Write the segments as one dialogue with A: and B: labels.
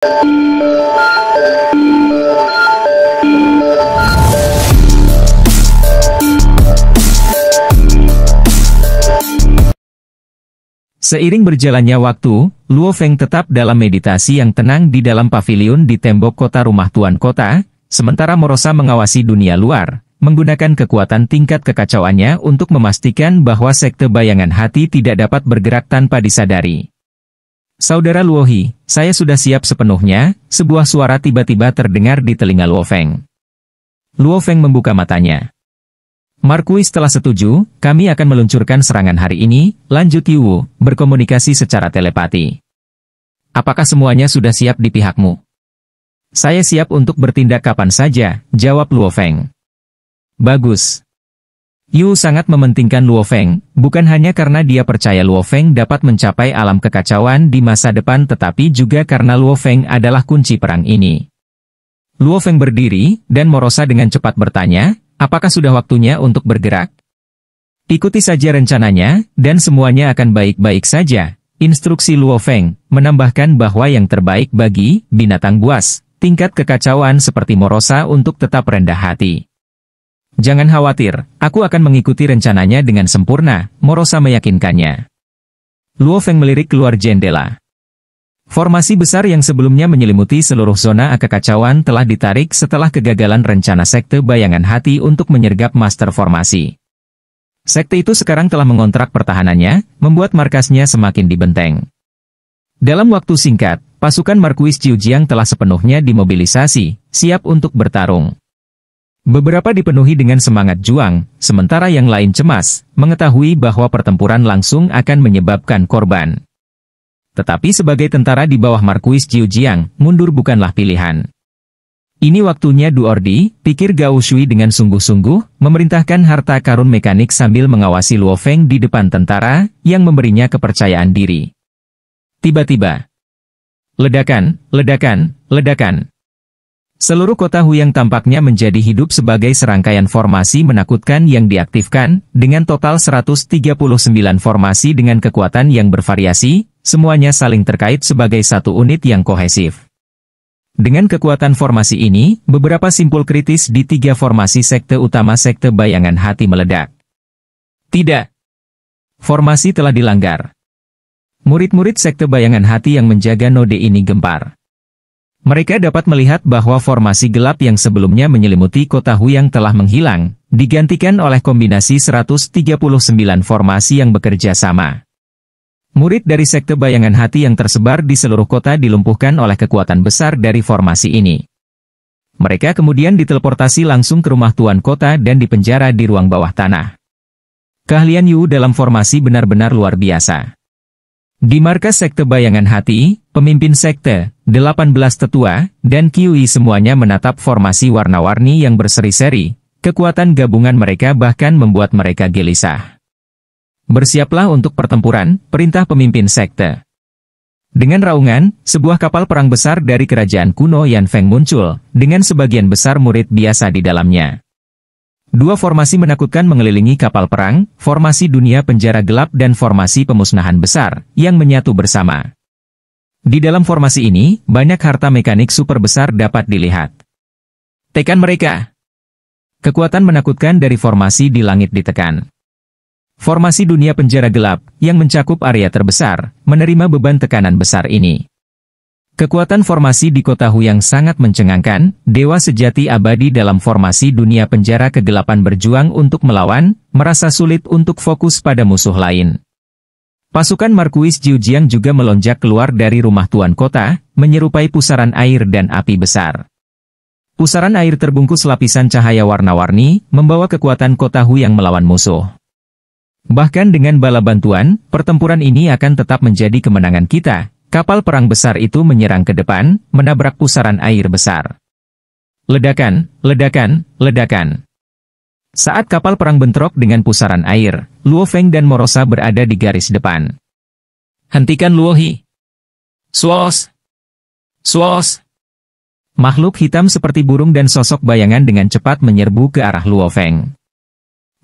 A: Seiring berjalannya waktu, Luo Feng tetap dalam meditasi yang tenang di dalam pavilion di tembok kota rumah tuan kota, sementara Morosa mengawasi dunia luar, menggunakan kekuatan tingkat kekacauannya untuk memastikan bahwa sekte bayangan hati tidak dapat bergerak tanpa disadari. Saudara Luohi, saya sudah siap sepenuhnya, sebuah suara tiba-tiba terdengar di telinga Luo Feng. Luo Feng membuka matanya. Marquis telah setuju, kami akan meluncurkan serangan hari ini, lanjut Yu, berkomunikasi secara telepati. Apakah semuanya sudah siap di pihakmu? Saya siap untuk bertindak kapan saja, jawab Luo Feng. Bagus. Yu sangat mementingkan Luo Feng, bukan hanya karena dia percaya Luo Feng dapat mencapai alam kekacauan di masa depan tetapi juga karena Luo Feng adalah kunci perang ini. Luo Feng berdiri, dan Morosa dengan cepat bertanya, apakah sudah waktunya untuk bergerak? Ikuti saja rencananya, dan semuanya akan baik-baik saja. Instruksi Luo Feng menambahkan bahwa yang terbaik bagi binatang buas, tingkat kekacauan seperti Morosa untuk tetap rendah hati. Jangan khawatir, aku akan mengikuti rencananya dengan sempurna, Morosa meyakinkannya. Luo Feng melirik keluar jendela. Formasi besar yang sebelumnya menyelimuti seluruh zona kekacauan telah ditarik setelah kegagalan rencana sekte bayangan hati untuk menyergap master formasi. Sekte itu sekarang telah mengontrak pertahanannya, membuat markasnya semakin dibenteng. Dalam waktu singkat, pasukan Marquis Jiujiang telah sepenuhnya dimobilisasi, siap untuk bertarung. Beberapa dipenuhi dengan semangat juang, sementara yang lain cemas, mengetahui bahwa pertempuran langsung akan menyebabkan korban. Tetapi sebagai tentara di bawah Marquis Jiujiang, mundur bukanlah pilihan. Ini waktunya do or die, pikir Gao Shui dengan sungguh-sungguh, memerintahkan harta karun mekanik sambil mengawasi Luo Feng di depan tentara, yang memberinya kepercayaan diri. Tiba-tiba, ledakan, ledakan, ledakan. Seluruh kota Huyang tampaknya menjadi hidup sebagai serangkaian formasi menakutkan yang diaktifkan, dengan total 139 formasi dengan kekuatan yang bervariasi, semuanya saling terkait sebagai satu unit yang kohesif. Dengan kekuatan formasi ini, beberapa simpul kritis di 3 formasi sekte utama sekte bayangan hati meledak. Tidak. Formasi telah dilanggar. Murid-murid sekte bayangan hati yang menjaga node ini gempar. Mereka dapat melihat bahwa formasi gelap yang sebelumnya menyelimuti kota Huyang telah menghilang, digantikan oleh kombinasi 139 formasi yang bekerja sama. Murid dari sekte bayangan hati yang tersebar di seluruh kota dilumpuhkan oleh kekuatan besar dari formasi ini. Mereka kemudian diteleportasi langsung ke rumah tuan kota dan dipenjara di ruang bawah tanah. Keahlian Yu dalam formasi benar-benar luar biasa. Di markas sekte bayangan hati, pemimpin sekte, 18 tetua, dan Kiui semuanya menatap formasi warna-warni yang berseri-seri. Kekuatan gabungan mereka bahkan membuat mereka gelisah. Bersiaplah untuk pertempuran, perintah pemimpin sekte. Dengan raungan, sebuah kapal perang besar dari kerajaan kuno Yan Feng muncul, dengan sebagian besar murid biasa di dalamnya. 2 formasi menakutkan mengelilingi kapal perang, formasi dunia penjara gelap dan formasi pemusnahan besar, yang menyatu bersama. Di dalam formasi ini, banyak harta mekanik super besar dapat dilihat. Tekan mereka! Kekuatan menakutkan dari formasi di langit ditekan. Formasi dunia penjara gelap, yang mencakup area terbesar, menerima beban tekanan besar ini. Kekuatan formasi di kota Huyang sangat mencengangkan, dewa sejati abadi dalam formasi dunia penjara kegelapan berjuang untuk melawan, merasa sulit untuk fokus pada musuh lain. Pasukan Marquis Jiujiang juga melonjak keluar dari rumah tuan kota, menyerupai pusaran air dan api besar. Pusaran air terbungkus lapisan cahaya warna-warni, membawa kekuatan kota Huyang melawan musuh. Bahkan dengan bala bantuan, pertempuran ini akan tetap menjadi kemenangan kita. Kapal perang besar itu menyerang ke depan, menabrak pusaran air besar. Ledakan, ledakan, ledakan. Saat kapal perang bentrok dengan pusaran air, Luo Feng dan Morosa berada di garis depan. Hentikan Luohi! Suos! Suos! Makhluk hitam seperti burung dan sosok bayangan dengan cepat menyerbu ke arah Luo Feng.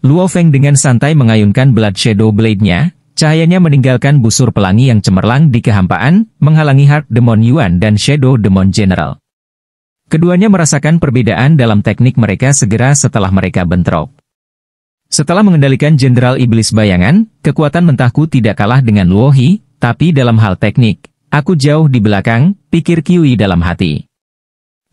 A: Luo Feng dengan santai mengayunkan Blood Shadow Blade-nya, Cahayanya meninggalkan busur pelangi yang cemerlang di kehampaan, menghalangi Heart Demon Yuan dan Shadow Demon General. Keduanya merasakan perbedaan dalam teknik mereka segera setelah mereka bentrok. Setelah mengendalikan Jenderal Iblis Bayangan, kekuatan mentahku tidak kalah dengan Luo He, tapi dalam hal teknik, aku jauh di belakang, pikir Qiui dalam hati.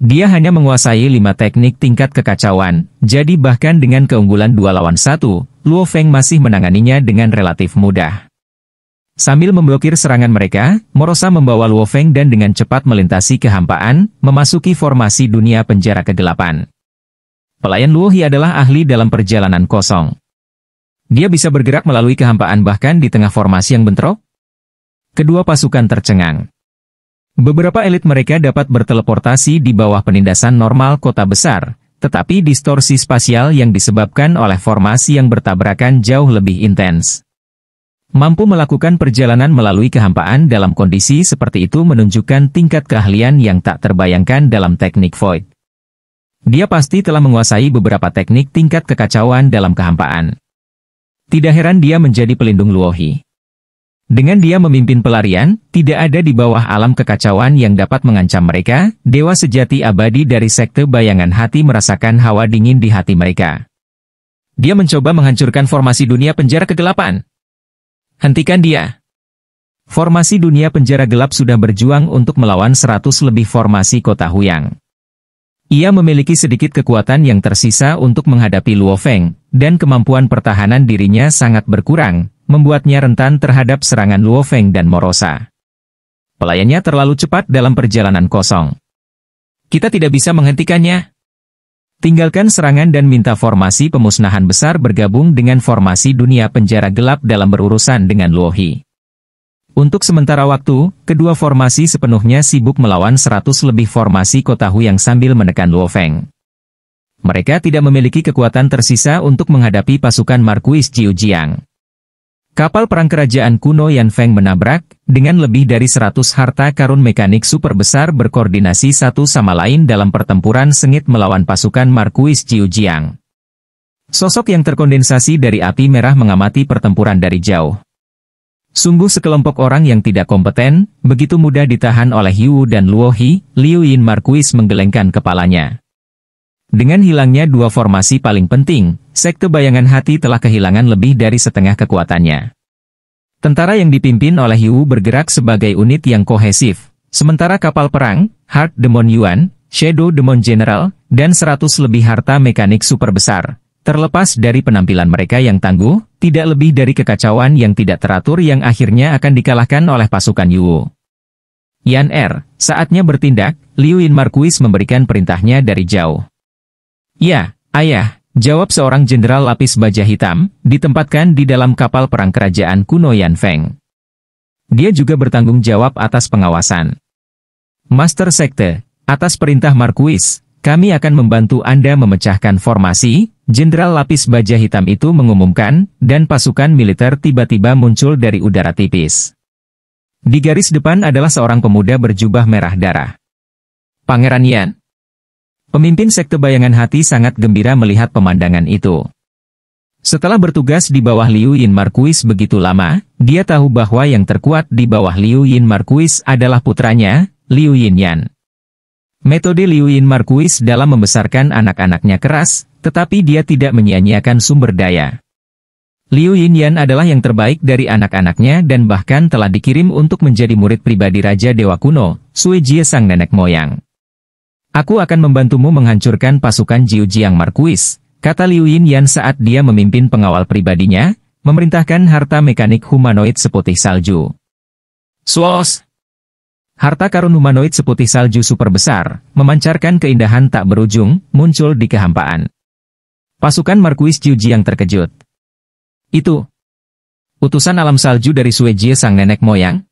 A: Dia hanya menguasai 5 teknik tingkat kekacauan, jadi bahkan dengan keunggulan 2 lawan 1, Luo Feng masih menanganinya dengan relatif mudah. Sambil memblokir serangan mereka, Morosa membawa Luo Feng dan dengan cepat melintasi kehampaan, memasuki formasi dunia penjara kegelapan. Pelayan Luo He adalah ahli dalam perjalanan kosong. Dia bisa bergerak melalui kehampaan bahkan di tengah formasi yang bentrok. Kedua pasukan tercengang. Beberapa elit mereka dapat berteleportasi di bawah penindasan normal kota besar, tetapi distorsi spasial yang disebabkan oleh formasi yang bertabrakan jauh lebih intens. Mampu melakukan perjalanan melalui kehampaan dalam kondisi seperti itu menunjukkan tingkat keahlian yang tak terbayangkan dalam teknik Void. Dia pasti telah menguasai beberapa teknik tingkat kekacauan dalam kehampaan. Tidak heran dia menjadi pelindung Luo He. Dengan dia memimpin pelarian, tidak ada di bawah alam kekacauan yang dapat mengancam mereka. Dewa sejati abadi dari sekte bayangan hati merasakan hawa dingin di hati mereka. Dia mencoba menghancurkan formasi dunia penjara kegelapan. Hentikan dia. Formasi dunia penjara gelap sudah berjuang untuk melawan 100 lebih formasi kota Huyang. Ia memiliki sedikit kekuatan yang tersisa untuk menghadapi Luo Feng, dan kemampuan pertahanan dirinya sangat berkurang, membuatnya rentan terhadap serangan Luo Feng dan Morosa. Pelayannya terlalu cepat dalam perjalanan kosong. Kita tidak bisa menghentikannya. Tinggalkan serangan dan minta formasi pemusnahan besar bergabung dengan formasi dunia penjara gelap dalam berurusan dengan Luo He. Untuk sementara waktu, kedua formasi sepenuhnya sibuk melawan 100 lebih formasi kota Huyang sambil menekan Luo Feng. Mereka tidak memiliki kekuatan tersisa untuk menghadapi pasukan Markuis Jiu Jiang. Kapal perang kerajaan kuno Yan Feng menabrak, dengan lebih dari 100 harta karun mekanik super besar berkoordinasi satu sama lain dalam pertempuran sengit melawan pasukan Markuis Jiu Jiang. Sosok yang terkondensasi dari api merah mengamati pertempuran dari jauh. Sungguh sekelompok orang yang tidak kompeten, begitu mudah ditahan oleh Yu dan Luo He. Liu Yin Markuis menggelengkan kepalanya. Dengan hilangnya dua formasi paling penting, sekte bayangan hati telah kehilangan lebih dari setengah kekuatannya. Tentara yang dipimpin oleh Yu bergerak sebagai unit yang kohesif, sementara kapal perang, Heart Demon Yuan, Shadow Demon General, dan 100 lebih harta mekanik super besar. Terlepas dari penampilan mereka yang tangguh, tidak lebih dari kekacauan yang tidak teratur yang akhirnya akan dikalahkan oleh pasukan Yu. Yan saatnya bertindak, Liu Yin Markuis memberikan perintahnya dari jauh. Ya, ayah, jawab seorang jenderal lapis baja hitam, ditempatkan di dalam kapal perang kerajaan kuno Yan Feng. Dia juga bertanggung jawab atas pengawasan. Master Sekte, atas perintah Markuis, kami akan membantu Anda memecahkan formasi. Jenderal lapis baja hitam itu mengumumkan, dan pasukan militer tiba-tiba muncul dari udara tipis. Di garis depan adalah seorang pemuda berjubah merah darah. Pangeran Yan. Pemimpin sekte bayangan hati sangat gembira melihat pemandangan itu. Setelah bertugas di bawah Liu Yin Markuis begitu lama, dia tahu bahwa yang terkuat di bawah Liu Yin Markuis adalah putranya, Liu Yin Yan. Metode Liu Yin Markuis dalam membesarkan anak-anaknya keras, tetapi dia tidak menyia-nyiakan sumber daya. Liu Yin Yan adalah yang terbaik dari anak-anaknya dan bahkan telah dikirim untuk menjadi murid pribadi Raja Dewa Kuno, Sui Jie sang nenek moyang. Aku akan membantumu menghancurkan pasukan Jiu Jiang Markuis, kata Liu Yin Yan saat dia memimpin pengawal pribadinya, memerintahkan harta mekanik humanoid seputih salju. Swos! Harta karun humanoid seputih salju super besar, memancarkan keindahan tak berujung, muncul di kehampaan. Pasukan Markuis Jiu Jiang terkejut. Itu utusan alam salju dari Sui Jie sang nenek moyang?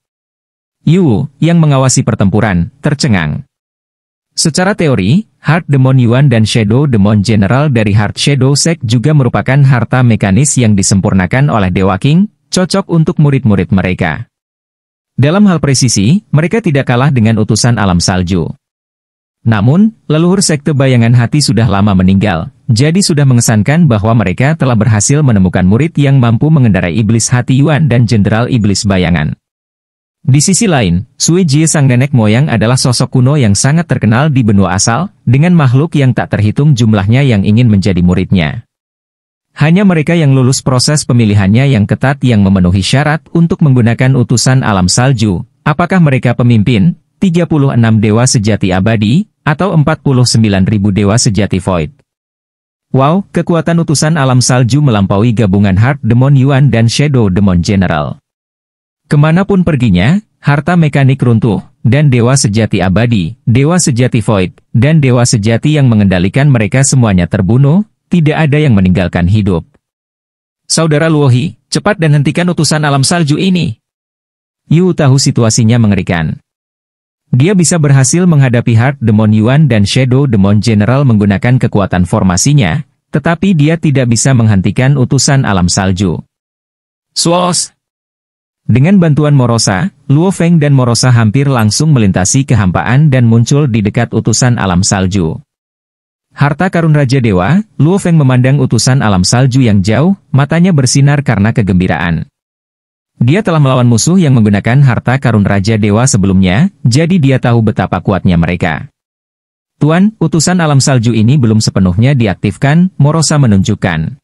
A: Yu, yang mengawasi pertempuran, tercengang. Secara teori, Heart Demon Yuan dan Shadow Demon General dari Heart Shadow Sect juga merupakan harta mekanis yang disempurnakan oleh Dewa King, cocok untuk murid-murid mereka. Dalam hal presisi, mereka tidak kalah dengan utusan alam salju. Namun, leluhur sekte bayangan hati sudah lama meninggal, jadi sudah mengesankan bahwa mereka telah berhasil menemukan murid yang mampu mengendarai iblis hati Yuan dan jenderal iblis bayangan. Di sisi lain, Sui Jie sang nenek moyang adalah sosok kuno yang sangat terkenal di benua asal, dengan makhluk yang tak terhitung jumlahnya yang ingin menjadi muridnya. Hanya mereka yang lulus proses pemilihannya yang ketat yang memenuhi syarat untuk menggunakan utusan alam salju. Apakah mereka pemimpin, 36 dewa sejati abadi, atau 49.000 dewa sejati void? Wow, kekuatan utusan alam salju melampaui gabungan Heart Demon Yuan dan Shadow Demon General. Kemanapun perginya, harta mekanik runtuh, dan dewa sejati abadi, dewa sejati void, dan dewa sejati yang mengendalikan mereka semuanya terbunuh, tidak ada yang meninggalkan hidup. Saudara Luohi, cepat dan hentikan utusan alam salju ini. Yu tahu situasinya mengerikan. Dia bisa berhasil menghadapi Heart Demon Yuan dan Shadow Demon General menggunakan kekuatan formasinya, tetapi dia tidak bisa menghentikan utusan alam salju. Swos! Dengan bantuan Morosa, Luo Feng dan Morosa hampir langsung melintasi kehampaan dan muncul di dekat utusan alam salju. Harta karun Raja Dewa, Luo Feng memandang utusan alam salju yang jauh, matanya bersinar karena kegembiraan. Dia telah melawan musuh yang menggunakan harta karun Raja Dewa sebelumnya, jadi dia tahu betapa kuatnya mereka. Tuan, utusan alam salju ini belum sepenuhnya diaktifkan, Morosa menunjukkan.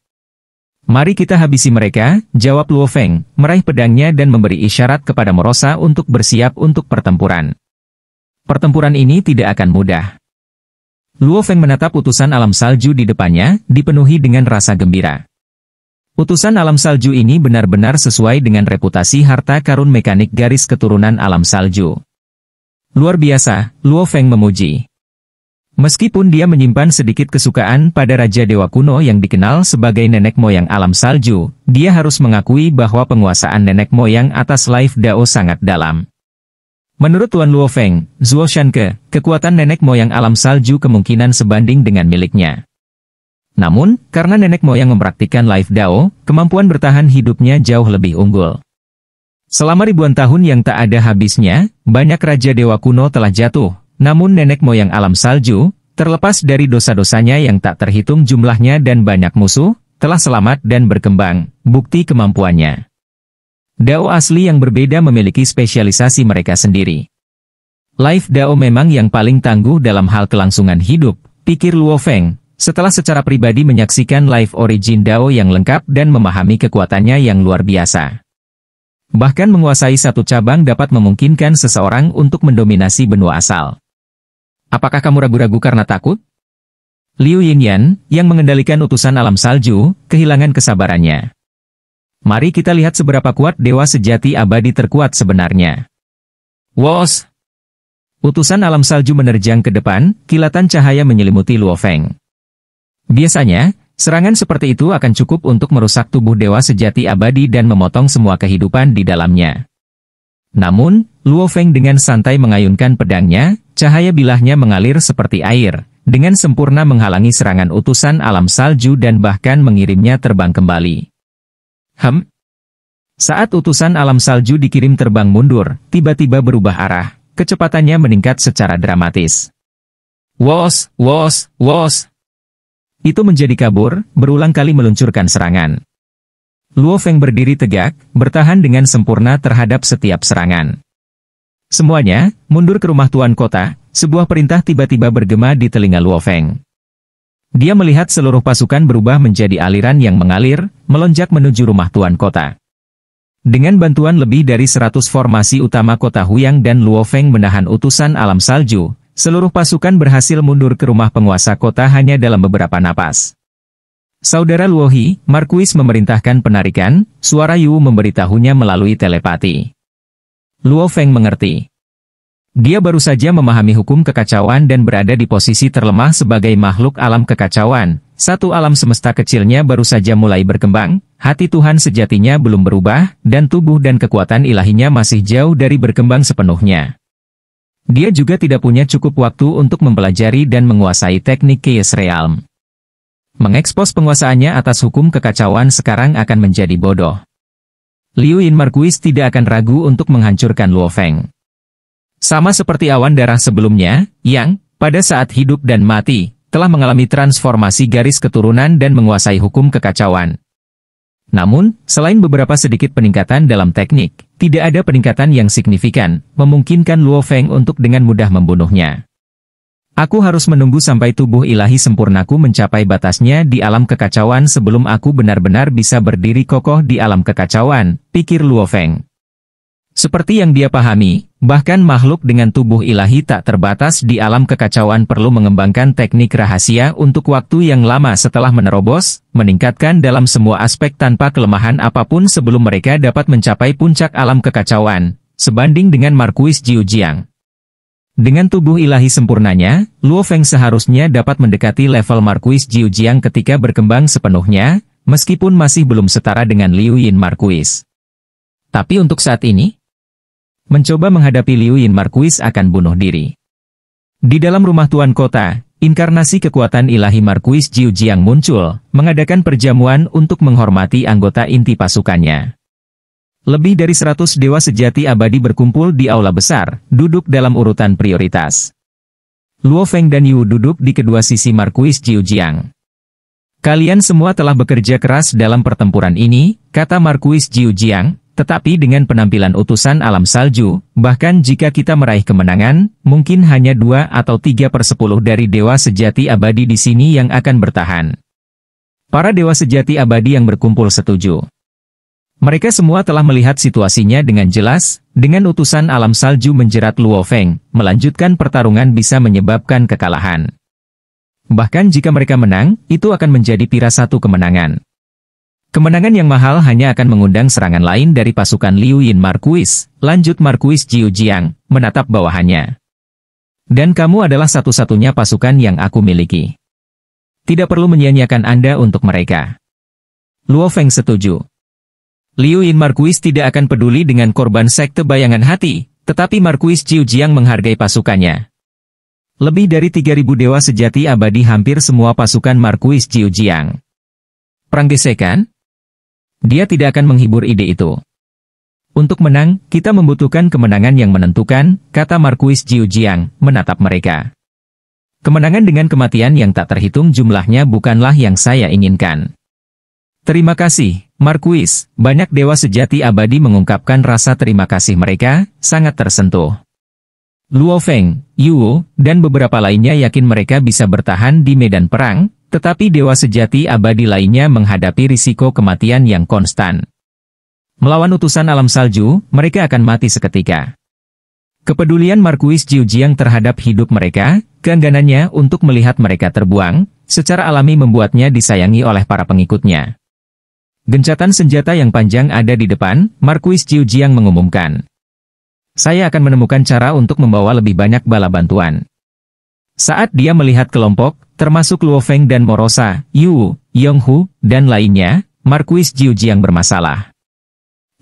A: Mari kita habisi mereka, jawab Luo Feng, meraih pedangnya dan memberi isyarat kepada Morosa untuk bersiap untuk pertempuran. Pertempuran ini tidak akan mudah. Luo Feng menatap utusan alam salju di depannya, dipenuhi dengan rasa gembira. Utusan alam salju ini benar-benar sesuai dengan reputasi harta karun mekanik garis keturunan alam salju. Luar biasa, Luo Feng memuji. Meskipun dia menyimpan sedikit kesukaan pada Raja Dewa kuno yang dikenal sebagai nenek moyang alam salju, dia harus mengakui bahwa penguasaan nenek moyang atas Life Dao sangat dalam. Menurut Tuan Luo Feng, Zuo Shanke, kekuatan nenek moyang alam salju kemungkinan sebanding dengan miliknya. Namun, karena nenek moyang mempraktikkan Life Dao, kemampuan bertahan hidupnya jauh lebih unggul. Selama ribuan tahun yang tak ada habisnya, banyak Raja Dewa kuno telah jatuh. Namun nenek moyang alam salju, terlepas dari dosa-dosanya yang tak terhitung jumlahnya dan banyak musuh, telah selamat dan berkembang, bukti kemampuannya. Dao asli yang berbeda memiliki spesialisasi mereka sendiri. Life Dao memang yang paling tangguh dalam hal kelangsungan hidup, pikir Luo Feng, setelah secara pribadi menyaksikan Life Origin Dao yang lengkap dan memahami kekuatannya yang luar biasa. Bahkan menguasai satu cabang dapat memungkinkan seseorang untuk mendominasi benua asal. Apakah kamu ragu-ragu karena takut? Liu Yinyan, yang mengendalikan utusan alam salju, kehilangan kesabarannya. Mari kita lihat seberapa kuat dewa sejati abadi terkuat sebenarnya. Wos! Utusan alam salju menerjang ke depan, kilatan cahaya menyelimuti Luo Feng. Biasanya, serangan seperti itu akan cukup untuk merusak tubuh dewa sejati abadi dan memotong semua kehidupan di dalamnya. Namun, Luo Feng dengan santai mengayunkan pedangnya, cahaya bilahnya mengalir seperti air, dengan sempurna menghalangi serangan utusan alam salju dan bahkan mengirimnya terbang kembali. Saat utusan alam salju dikirim terbang mundur, tiba-tiba berubah arah, kecepatannya meningkat secara dramatis. Wos, wos, wos! Itu menjadi kabur, berulang kali meluncurkan serangan. Luo Feng berdiri tegak, bertahan dengan sempurna terhadap setiap serangan. Semuanya, mundur ke rumah tuan kota, sebuah perintah tiba-tiba bergema di telinga Luo Feng. Dia melihat seluruh pasukan berubah menjadi aliran yang mengalir, melonjak menuju rumah tuan kota. Dengan bantuan lebih dari 100 formasi utama kota Huyang dan Luo Feng menahan utusan alam salju, seluruh pasukan berhasil mundur ke rumah penguasa kota hanya dalam beberapa napas. Saudara Luohi, Markuis memerintahkan penarikan, suara Yu memberitahunya melalui telepati. Luo Feng mengerti. Dia baru saja memahami hukum kekacauan dan berada di posisi terlemah sebagai makhluk alam kekacauan. Satu alam semesta kecilnya baru saja mulai berkembang, hati Tuhan sejatinya belum berubah, dan tubuh dan kekuatan ilahinya masih jauh dari berkembang sepenuhnya. Dia juga tidak punya cukup waktu untuk mempelajari dan menguasai teknik Chaos Realm. Mengekspos penguasaannya atas hukum kekacauan sekarang akan menjadi bodoh. Liu Yin Markuis tidak akan ragu untuk menghancurkan Luo Feng. Sama seperti awan darah sebelumnya, yang, pada saat hidup dan mati, telah mengalami transformasi garis keturunan dan menguasai hukum kekacauan. Namun, selain beberapa sedikit peningkatan dalam teknik, tidak ada peningkatan yang signifikan, memungkinkan Luo Feng untuk dengan mudah membunuhnya. Aku harus menunggu sampai tubuh ilahi sempurnaku mencapai batasnya di alam kekacauan sebelum aku benar-benar bisa berdiri kokoh di alam kekacauan, pikir Luo Feng. Seperti yang dia pahami, bahkan makhluk dengan tubuh ilahi tak terbatas di alam kekacauan perlu mengembangkan teknik rahasia untuk waktu yang lama setelah menerobos, meningkatkan dalam semua aspek tanpa kelemahan apapun sebelum mereka dapat mencapai puncak alam kekacauan, sebanding dengan Markuis Jiu Jiang. Dengan tubuh ilahi sempurnanya, Luo Feng seharusnya dapat mendekati level Markuis Jiu Jiang ketika berkembang sepenuhnya, meskipun masih belum setara dengan Liu Yin Markuis. Tapi untuk saat ini, mencoba menghadapi Liu Yin Markuis akan bunuh diri. Di dalam rumah tuan kota, inkarnasi kekuatan ilahi Markuis Jiu Jiang muncul, mengadakan perjamuan untuk menghormati anggota inti pasukannya. Lebih dari 100 dewa sejati abadi berkumpul di aula besar, duduk dalam urutan prioritas. Luo Feng dan Yu duduk di kedua sisi Markuis Jiu Jiang. Kalian semua telah bekerja keras dalam pertempuran ini, kata Markuis Jiu Jiang, tetapi dengan penampilan utusan alam salju, bahkan jika kita meraih kemenangan, mungkin hanya 2 atau 3/10 dari dewa sejati abadi di sini yang akan bertahan. Para dewa sejati abadi yang berkumpul setuju. Mereka semua telah melihat situasinya dengan jelas, dengan utusan alam salju menjerat Luo Feng, melanjutkan pertarungan bisa menyebabkan kekalahan. Bahkan jika mereka menang, itu akan menjadi pirasatu kemenangan. Kemenangan yang mahal hanya akan mengundang serangan lain dari pasukan Liu Yin Markuis, lanjut Markuis Jiu Jiang, menatap bawahannya. Dan kamu adalah satu-satunya pasukan yang aku miliki. Tidak perlu menyia-nyiakan Anda untuk mereka. Luo Feng setuju. Liu Yin Markuis tidak akan peduli dengan korban sekte bayangan hati, tetapi Markuis Jiu Jiang menghargai pasukannya. Lebih dari 3.000 dewa sejati abadi hampir semua pasukan Markuis Jiu Jiang. Perang gesekan? Dia tidak akan menghibur ide itu. Untuk menang, kita membutuhkan kemenangan yang menentukan, kata Markuis Jiu Jiang, menatap mereka. Kemenangan dengan kematian yang tak terhitung jumlahnya bukanlah yang saya inginkan. Terima kasih, Markuis. Banyak dewa sejati abadi mengungkapkan rasa terima kasih mereka, sangat tersentuh. Luo Feng, Yu, dan beberapa lainnya yakin mereka bisa bertahan di medan perang, tetapi dewa sejati abadi lainnya menghadapi risiko kematian yang konstan. Melawan utusan alam salju, mereka akan mati seketika. Kepedulian Markuis Jiu Jiang terhadap hidup mereka, keengganannya untuk melihat mereka terbuang, secara alami membuatnya disayangi oleh para pengikutnya. Gencatan senjata yang panjang ada di depan, Markuis Jiu Jiang mengumumkan. Saya akan menemukan cara untuk membawa lebih banyak bala bantuan. Saat dia melihat kelompok, termasuk Luo Feng dan Morosa, Yu, Yonghu, dan lainnya, Markuis Jiu Jiang bermasalah.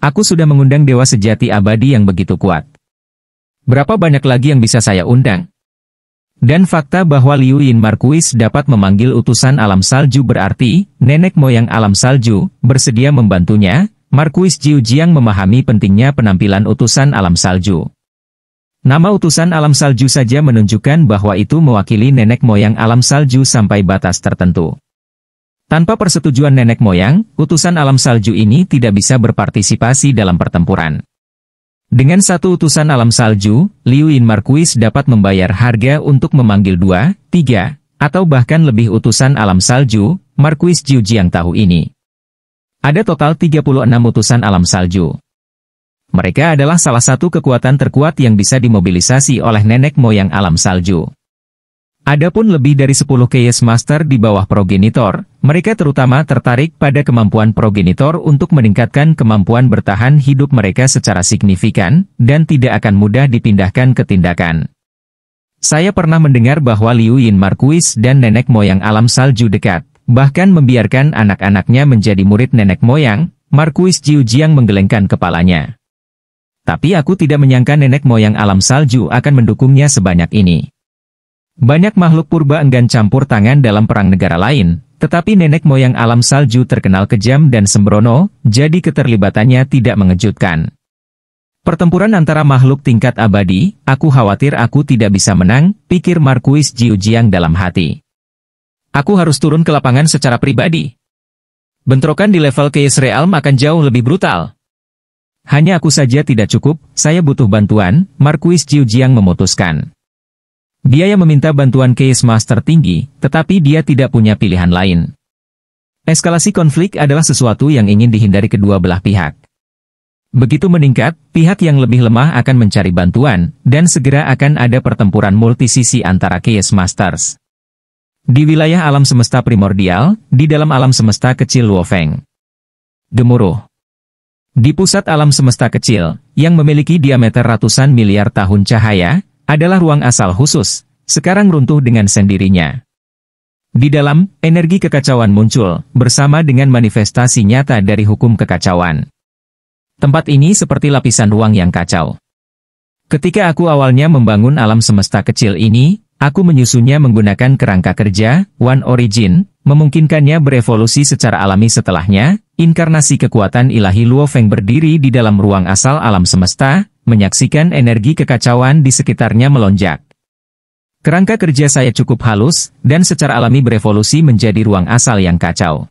A: Aku sudah mengundang dewa sejati abadi yang begitu kuat. Berapa banyak lagi yang bisa saya undang? Dan fakta bahwa Liu Yin Markuis dapat memanggil utusan alam salju berarti, nenek moyang alam salju, bersedia membantunya. Markuis Jiu Jiang memahami pentingnya penampilan utusan alam salju. Nama utusan alam salju saja menunjukkan bahwa itu mewakili nenek moyang alam salju sampai batas tertentu. Tanpa persetujuan nenek moyang, utusan alam salju ini tidak bisa berpartisipasi dalam pertempuran. Dengan satu utusan alam salju, Liu Yin Markuis dapat membayar harga untuk memanggil 2, 3, atau bahkan lebih utusan alam salju, Markuis Jiu Jiang tahu ini. Ada total 36 utusan alam salju. Mereka adalah salah satu kekuatan terkuat yang bisa dimobilisasi oleh nenek moyang alam salju. Adapun lebih dari 10 Chaos Master di bawah progenitor, mereka terutama tertarik pada kemampuan progenitor untuk meningkatkan kemampuan bertahan hidup mereka secara signifikan, dan tidak akan mudah dipindahkan ke tindakan. Saya pernah mendengar bahwa Liu Yin Markuis dan nenek moyang alam salju dekat, bahkan membiarkan anak-anaknya menjadi murid nenek moyang. Markuis Jiu Jiang menggelengkan kepalanya. Tapi aku tidak menyangka nenek moyang alam salju akan mendukungnya sebanyak ini. Banyak makhluk purba enggan campur tangan dalam perang negara lain, tetapi nenek moyang alam salju terkenal kejam dan sembrono, jadi keterlibatannya tidak mengejutkan. Pertempuran antara makhluk tingkat abadi, aku khawatir aku tidak bisa menang, pikir Markuis Jiu Jiang dalam hati. Aku harus turun ke lapangan secara pribadi. Bentrokan di level Chaos Realm akan jauh lebih brutal. Hanya aku saja tidak cukup, saya butuh bantuan, Marquis Jiujiang memutuskan. Dia yang meminta bantuan Chaos Master tinggi, tetapi dia tidak punya pilihan lain. Eskalasi konflik adalah sesuatu yang ingin dihindari kedua belah pihak. Begitu meningkat, pihak yang lebih lemah akan mencari bantuan, dan segera akan ada pertempuran multisisi antara Chaos Masters. Di wilayah alam semesta primordial, di dalam alam semesta kecil Luofeng. Gemuruh. Di pusat alam semesta kecil, yang memiliki diameter ratusan miliar tahun cahaya, adalah ruang asal khusus, sekarang runtuh dengan sendirinya. Di dalam, energi kekacauan muncul, bersama dengan manifestasi nyata dari hukum kekacauan. Tempat ini seperti lapisan ruang yang kacau. Ketika aku awalnya membangun alam semesta kecil ini, aku menyusunnya menggunakan kerangka kerja, One Origin, memungkinkannya berevolusi secara alami setelahnya, inkarnasi kekuatan ilahi Luofeng berdiri di dalam ruang asal alam semesta, menyaksikan energi kekacauan di sekitarnya melonjak. Kerangka kerja saya cukup halus, dan secara alami berevolusi menjadi ruang asal yang kacau.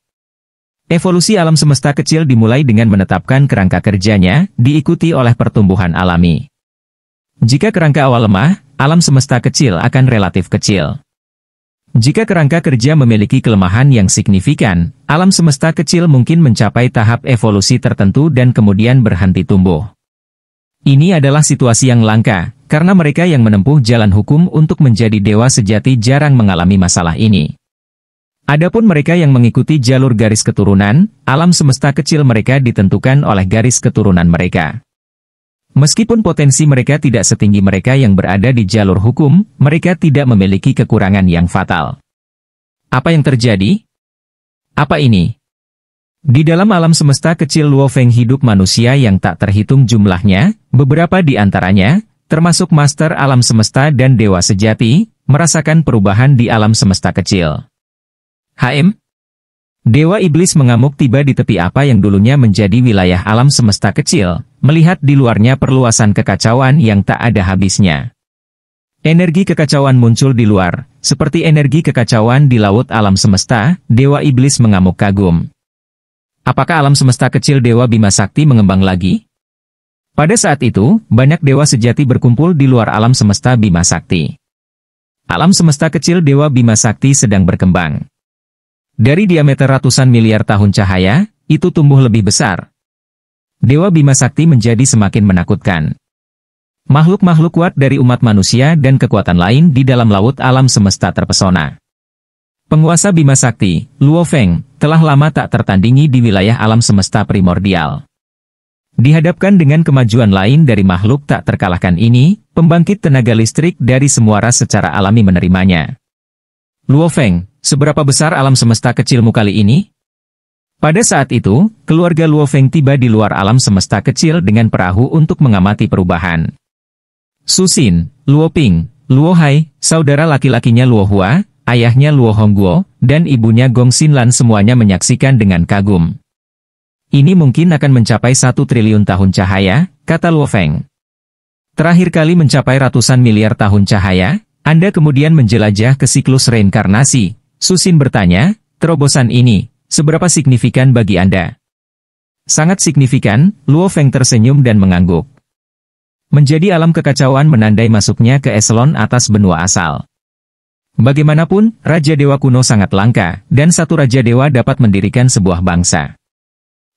A: Evolusi alam semesta kecil dimulai dengan menetapkan kerangka kerjanya, diikuti oleh pertumbuhan alami. Jika kerangka awal lemah, alam semesta kecil akan relatif kecil. Jika kerangka kerja memiliki kelemahan yang signifikan, alam semesta kecil mungkin mencapai tahap evolusi tertentu dan kemudian berhenti tumbuh. Ini adalah situasi yang langka, karena mereka yang menempuh jalan hukum untuk menjadi dewa sejati jarang mengalami masalah ini. Adapun mereka yang mengikuti jalur garis keturunan, alam semesta kecil mereka ditentukan oleh garis keturunan mereka. Meskipun potensi mereka tidak setinggi mereka yang berada di jalur hukum, mereka tidak memiliki kekurangan yang fatal. Apa yang terjadi? Apa ini? Di dalam alam semesta kecil Luofeng hidup manusia yang tak terhitung jumlahnya, beberapa di antaranya, termasuk master alam semesta dan dewa sejati, merasakan perubahan di alam semesta kecil. Dewa Iblis mengamuk tiba di tepi apa yang dulunya menjadi wilayah alam semesta kecil, melihat di luarnya perluasan kekacauan yang tak ada habisnya. Energi kekacauan muncul di luar, seperti energi kekacauan di laut alam semesta, Dewa Iblis mengamuk kagum. Apakah alam semesta kecil Dewa Bima Sakti mengembang lagi? Pada saat itu, banyak dewa sejati berkumpul di luar alam semesta Bima Sakti. Alam semesta kecil Dewa Bima Sakti sedang berkembang. Dari diameter ratusan miliar tahun cahaya, itu tumbuh lebih besar. Dewa Bima Sakti menjadi semakin menakutkan. Makhluk-makhluk kuat dari umat manusia dan kekuatan lain di dalam laut alam semesta terpesona. Penguasa Bima Sakti, Luofeng, telah lama tak tertandingi di wilayah alam semesta primordial. Dihadapkan dengan kemajuan lain dari makhluk tak terkalahkan ini, pembangkit tenaga listrik dari semua ras secara alami menerimanya. Luofeng, seberapa besar alam semesta kecilmu kali ini? Pada saat itu, keluarga Luofeng tiba di luar alam semesta kecil dengan perahu untuk mengamati perubahan. Susin, Luoping, Luohai, saudara laki-lakinya Luohua, ayahnya Luo Hongguo, dan ibunya Gong Xinlan semuanya menyaksikan dengan kagum. Ini mungkin akan mencapai 1 triliun tahun cahaya, kata Luofeng. Terakhir kali mencapai ratusan miliar tahun cahaya, Anda kemudian menjelajah ke siklus reinkarnasi. Susin bertanya, terobosan ini, seberapa signifikan bagi Anda? Sangat signifikan, Luofeng tersenyum dan mengangguk. Menjadi alam kekacauan menandai masuknya ke eselon atas benua asal. Bagaimanapun, Raja Dewa kuno sangat langka, dan satu Raja Dewa dapat mendirikan sebuah bangsa.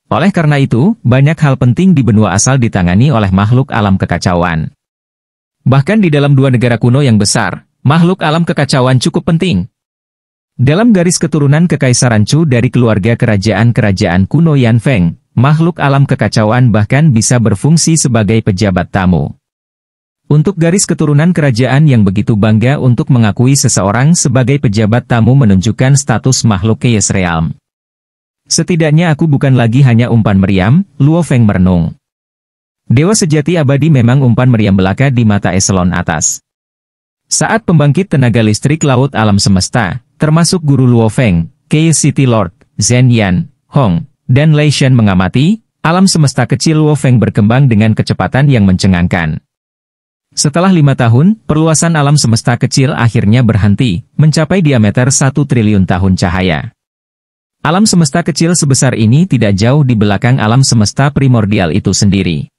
A: Oleh karena itu, banyak hal penting di benua asal ditangani oleh makhluk alam kekacauan. Bahkan di dalam dua negara kuno yang besar, makhluk alam kekacauan cukup penting. Dalam garis keturunan Kekaisaran Chu dari keluarga kerajaan-kerajaan kuno Yan Feng, makhluk alam kekacauan bahkan bisa berfungsi sebagai pejabat tamu. Untuk garis keturunan kerajaan yang begitu bangga untuk mengakui seseorang sebagai pejabat tamu menunjukkan status makhluk Chaos Realm. Setidaknya aku bukan lagi hanya umpan meriam, Luofeng merenung. Dewa sejati abadi memang umpan meriam belaka di mata eselon atas. Saat pembangkit tenaga listrik laut alam semesta, termasuk guru Luofeng, Chaos City Lord, Zhen Yan, Hong, dan Lei Shen mengamati, alam semesta kecil Luofeng berkembang dengan kecepatan yang mencengangkan. Setelah 5 tahun, perluasan alam semesta kecil akhirnya berhenti, mencapai diameter 1 triliun tahun cahaya. Alam semesta kecil sebesar ini tidak jauh di belakang alam semesta primordial itu sendiri.